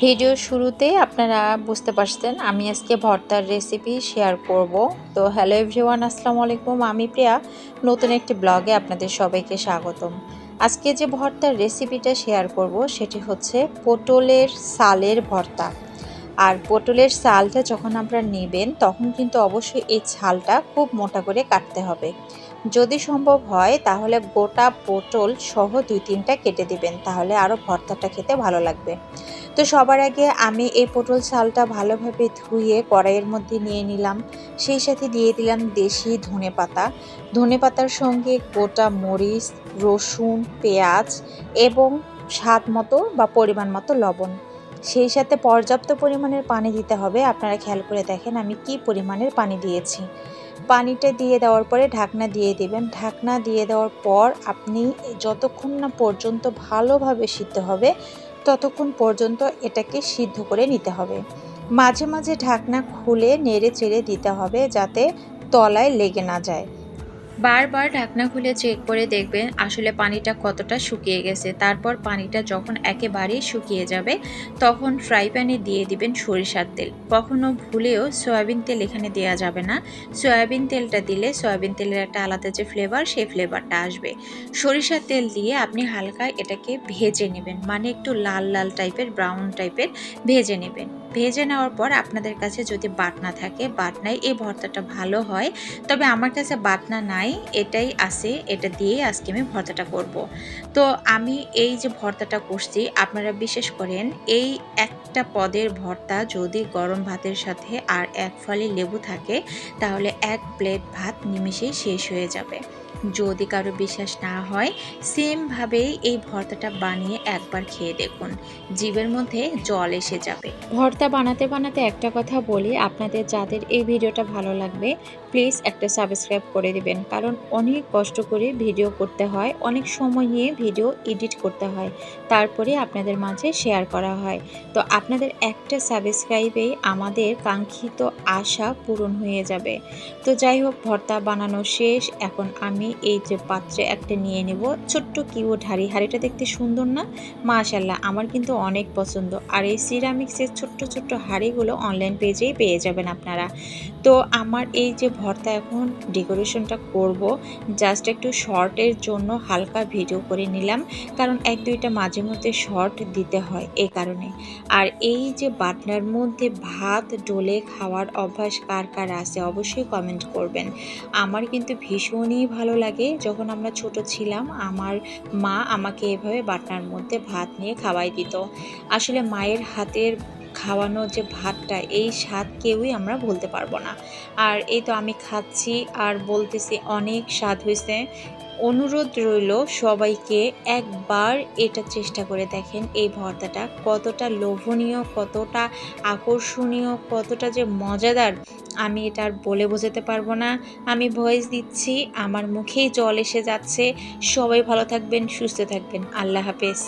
ভিডিওর শুরুতেই আপনারা বুঝতে পারছেন আমি আজকে ভর্তার রেসিপি শেয়ার করব। তো হ্যালো এভরিওয়ান, আসসালামু আলাইকুম। আমি প্রিয়া, নতুন একটি ব্লগে আপনাদের সবাইকে স্বাগতম। আজকে যে ভর্তার রেসিপিটা শেয়ার করব সেটি হচ্ছে পটলের সালের ভর্তা। আর পটলের ছালটা যখন আপনারা নেবেন তখন কিন্তু অবশ্যই এই ছালটা খুব মোটা করে কাটতে হবে। যদি সম্ভব হয় তাহলে গোটা পটল সহ 2-3টা কেটে দিবেন, তাহলে আরও ভর্তাটা খেতে ভালো লাগবে। তো সবার আগে আমি এই পটল ছালটা ভালোভাবে ধুয়ে কড়াইয়ের মধ্যে নিয়ে নিলাম। সেই সাথে দিয়ে দিলাম দেশি ধনেপাতা। ধনেপাতার সঙ্গে গোটা মরিচ, রসুন, পেঁয়াজ এবং স্বাদ মতো বা পরিমাণ মতো লবণ। সেই সাথে পর্যাপ্ত পরিমাণের পানি দিতে হবে। আপনারা খেয়াল করে দেখেন আমি কি পরিমাণের পানি দিয়েছি। পানিটা দিয়ে দেওয়ার পরে ঢাকনা দিয়ে দিবেন। ঢাকনা দিয়ে দেওয়ার পর আপনি যতক্ষণ না পর্যন্ত ভালোভাবে সিদ্ধ হবে ততক্ষণ পর্যন্ত এটাকে সিদ্ধ করে নিতে হবে। মাঝে মাঝে ঢাকনা খুলে নেড়ে চেড়ে দিতে হবে যাতে তলায় লেগে না যায়। বারবার ঢাকনা খুলে চেক করে দেখবেন আসলে পানিটা কতটা শুকিয়ে গেছে। তারপর পানিটা যখন একেবারেই শুকিয়ে যাবে তখন ফ্রাই প্যানে দিয়ে দিবেন সরিষার তেল। কখনো ভুলেও সয়াবিন তেল এখানে দেওয়া যাবে না। সয়াবিন তেলটা দিলে সয়াবিন তেলের একটা আলাদা যে ফ্লেভার, সেই ফ্লেভারটা আসবে। সরিষার তেল দিয়ে আপনি হালকা এটাকে ভেজে নেবেন, মানে একটু লাল লাল টাইপের, ব্রাউন টাইপের ভেজে নেবেন। ভেজে নেওয়ার পর আপনাদের কাছে যদি বাটনা থাকে, বাটনায় এই ভর্তাটা ভালো হয়। তবে আমার কাছে বাটনা নাই, এটাই আছে, এটা দিয়েই আজকে আমি ভর্তাটা করব। তো আমি এই যে ভর্তাটা করছি, আপনারা বিশেষ করেন এই একটা পদের ভর্তা যদি গরম ভাতের সাথে আর এক ফালি লেবু থাকে তাহলে 1 প্লেট ভাত নিমেষেই শেষ হয়ে যাবে। যদি কারো বিশ্বাস না হয় সেমভাবেই এই ভর্তাটা বানিয়ে একবার খেয়ে দেখুন, জিভের মধ্যে জল এসে যাবে। ভর্তা বানাতে বানাতে একটা কথা বলি, আপনাদের যাদের এই ভিডিওটা ভালো লাগবে প্লিজ একটা সাবস্ক্রাইব করে দিবেন, কারণ অনেক কষ্ট করে ভিডিও করতে হয়, অনেক সময় নিয়ে ভিডিও এডিট করতে হয়, তারপরে আপনাদের মাঝে শেয়ার করা হয়। তো আপনাদের একটা সাবস্ক্রাইবেই আমাদের কাঙ্ক্ষিত আশা পূরণ হয়ে যাবে। তো যাই হোক, ভর্তা বানানো শেষ। এখন আমি এই যে পাত্রে একটা নিয়ে নেব, ছোট্ট কিউট হাঁড়ি। হাঁড়িটা দেখতে সুন্দর না? মাশাল্লাহ, আমার কিন্তু অনেক পছন্দ। আর এই সিরামিক্সের ছোট্ট ছোট্ট হাঁড়িগুলো অনলাইন পেজেই পেয়ে যাবেন আপনারা। তো আমার এই যে ভর্তা এখন ডেকোরেশনটা করব, জাস্ট একটু শর্টের জন্য হালকা ভিডিও করে নিলাম, কারণ 1-2টা মাঝে মধ্যে শর্ট দিতে হয় এই কারণে। আর এই যে বাটনার মধ্যে ভাত ডলে খাওয়ার অভ্যাস কার কার আছে অবশ্যই কমেন্ট করবেন। আমার কিন্তু ভীষণই ভালো লাগে। যখন আমরা ছোট ছিলাম আমার মা আমাকে এভাবে বাটনার মধ্যে ভাত নিয়ে খাওয়াই দিত। আসলে মায়ের হাতের খাওয়ানো যে ভাতটা, এই স্বাদ কেউই আমরা ভুলতে পারবো না। আর এই তো আমি খাচ্ছি আর বলতেছি অনেক স্বাদ হয়েছে। অনুরোধ রইল সবাইকে একবার এটা চেষ্টা করে দেখেন, এই ভর্তাটা কতটা লোভনীয়, কতটা আকর্ষণীয়, কতটা যে মজাদার আমি এটা আর বলে বোঝাতে পারবো না। আমি ভয়েস দিচ্ছি, আমার মুখেই জল এসে যাচ্ছে। সবাই ভালো থাকবেন, সুস্থ থাকবেন। আল্লাহ হাফেজ।